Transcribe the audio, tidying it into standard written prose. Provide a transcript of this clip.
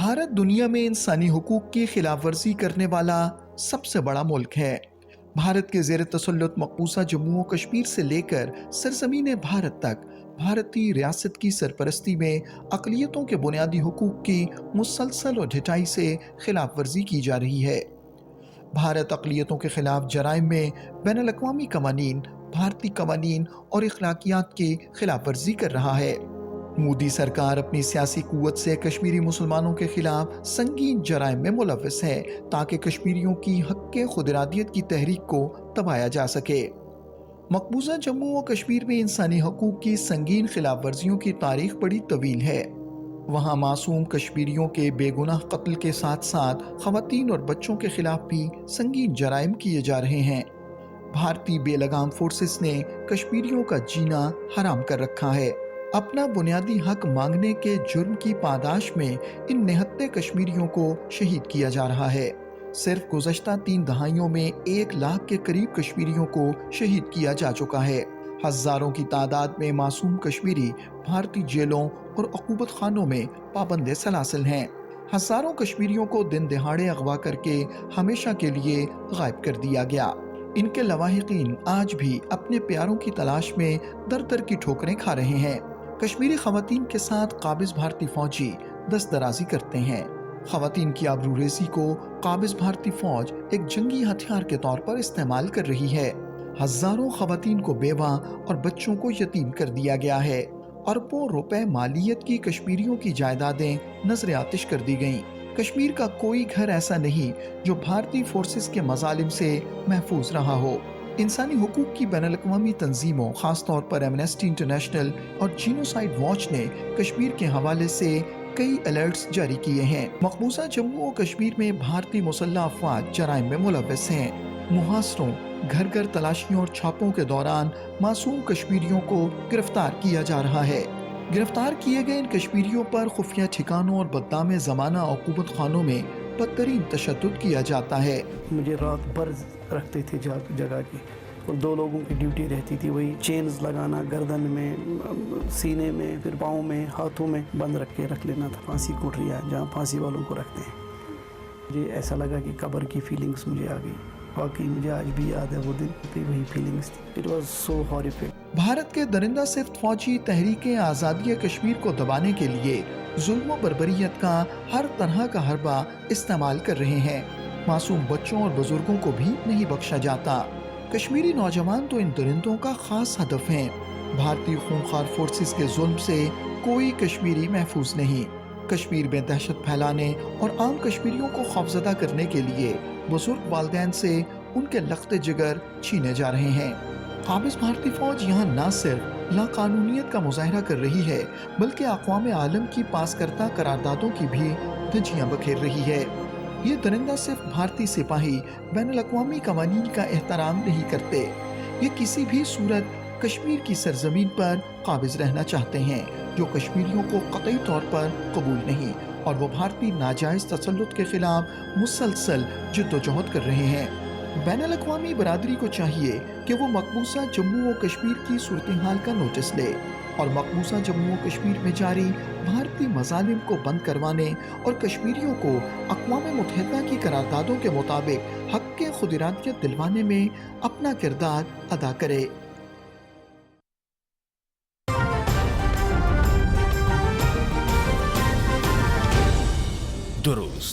भारत दुनिया में इंसानी हुकूक की खिलाफ वर्जी करने वाला सबसे बड़ा मुल्क है। भारत के ज़ेर तसल्लुत मकबूजा जम्मू और कश्मीर से लेकर सरजमीन भारत तक भारतीय रियासत की सरपरस्ती में अक़लियतों के बुनियादी हुकूक की मुसलसल और ढिठाई से खिलाफ वर्जी की जा रही है। भारत अक़लियतों के खिलाफ जराइम में बैनुल-अक़वामी कवानीन, भारतीय कवानीन और अखलाकियात की खिलाफ वर्जी कर रहा है। मोदी सरकार अपनी सियासी कुव्वत से कश्मीरी मुसलमानों के खिलाफ संगीन जराइम में मुलव्वस है ताकि कश्मीरियों की हक़ खुद इरादियत की तहरीक को दबाया जा सके। मकबूजा जम्मू और कश्मीर में इंसानी हकूक़ की संगीन खिलाफ वर्जियों की तारीख बड़ी तवील है। वहाँ मासूम कश्मीरियों के बेगुनाह कत्ल के साथ साथ ख़वातीन और बच्चों के खिलाफ भी संगीन जराइम किए जा रहे हैं। भारतीय बेलगाम फोर्सेस ने कश्मीरियों का जीना हराम कर रखा है। अपना बुनियादी हक मांगने के जुर्म की पादाश में इन निहत्ते कश्मीरियों को शहीद किया जा रहा है। सिर्फ गुज़श्ता 3 दहाइयों में 1 लाख के करीब कश्मीरियों को शहीद किया जा चुका है। हज़ारों की तादाद में मासूम कश्मीरी भारतीय जेलों और अक़ूबत खानों में पाबंद सलासिल हैं। हज़ारों कश्मीरियों को दिन दिहाड़े अगवा करके हमेशा के लिए गायब कर दिया गया। इनके लवाहिकीन आज भी अपने प्यारों की तलाश में दर दर की ठोकरें खा रहे हैं। कश्मीरी ख़वातीन के साथ काबिज़ भारतीय फ़ौजी दस्तदराजी करते हैं। ख़वातीन की आबरूरेज़ी को काबिज़ भारतीय फ़ौज एक जंगी हथियार के तौर पर इस्तेमाल कर रही है। हज़ारों ख़वातीन को बेवा और बच्चों को यतीम कर दिया गया है। अरबों रुपए मालियत की कश्मीरियों की जायदादें नजर आतिश कर दी गईं। कश्मीर का कोई घर ऐसा नहीं जो भारतीय फोर्सेस के मजालिम से महफूज रहा हो। इंसानी हुकूक की बैनुल-अक़वामी तंजीमों, खास तौर पर एमनेस्टी इंटरनेशनल और जीनोसाइड वॉच ने कश्मीर के हवाले से कई अलर्ट्स जारी किए हैं। मकबूजा जम्मू और कश्मीर में भारतीय मुसल्लह अफ़वाज जराइम में मुलव्वस हैं। मुहासरों, घर घर तलाशियों और छापों के दौरान मासूम कश्मीरियों को गिरफ्तार किया जा रहा है। गिरफ्तार किए गए इन कश्मीरियों पर खुफिया ठिकानों और बदनाम ज़माना अक़ूबत खानों में बदतरीन तशद्दुद किया जाता है। मुझे रात भर रखते थे जगह की, और 2 लोगों की ड्यूटी रहती थी, वही चेन्स लगाना गर्दन में, सीने में, फिर पाँव में, हाथों में बंद रख लेना था। फांसी कुटरिया जहाँ फांसी वालों को रखते हैं। मुझे ऐसा लगा कि कब्र की फीलिंग्स मुझे आ गई। वाकई मुझे आज भी याद है वो दिन, वही फीलिंग्स थी। It was so horrific. Bharat के दरिंदा सिफ्त फौजी तहरीक आज़ादी कश्मीर को दबाने के लिए जुल्म और बर्बरियत का हर तरह का हरबा इस्तेमाल कर रहे हैं। मासूम बच्चों और बुजुर्गों को भी नहीं बख्शा जाता। कश्मीरी नौजवान तो इन दरिंदों का खास हदफ हैं। भारतीय खूंखार फोर्सेस के जुल्म से कोई कश्मीरी महफूज नहीं। कश्मीर में दहशत फैलाने और आम कश्मीरियों को खौफजदा करने के लिए बुजुर्ग वालिदैन से उनके लख्ते जिगर छीने जा रहे हैं। काबिज़ भारतीय फौज यहाँ न सिर्फ लाकानूनियत का मुजाहरा कर रही है, बल्कि अक़वाम आलम की पास करता करारदादों की भी धज्जियाँ बखेर रही है। ये दरिंदा सिर्फ भारतीय सिपाही बैनुल-अक़वामी कवानीन का एहतराम नहीं करते, ये किसी भी सूरत कश्मीर की सरजमीन पर काबिज़ रहना चाहते हैं, जो कश्मीरियों को कतई तौर पर कबूल नहीं, और वो भारतीय नाजायज़ तसल्लुत के खिलाफ मुसलसल जिद्दोजहद कर रहे हैं। बैनुल-अक़वामी बरादरी को चाहिए कि वो मकबूजा जम्मू और कश्मीर की सूरत हाल का नोटिस ले और मकबूजा जम्मू और कश्मीर में जारी भारतीय मजालिम को बंद करवाने और कश्मीरियों को अक़वाम मुत्तहिदा की करारदादों के मुताबिक हक़ खुद इरादियत दिलवाने में अपना किरदार अदा करे। दुरुस्त।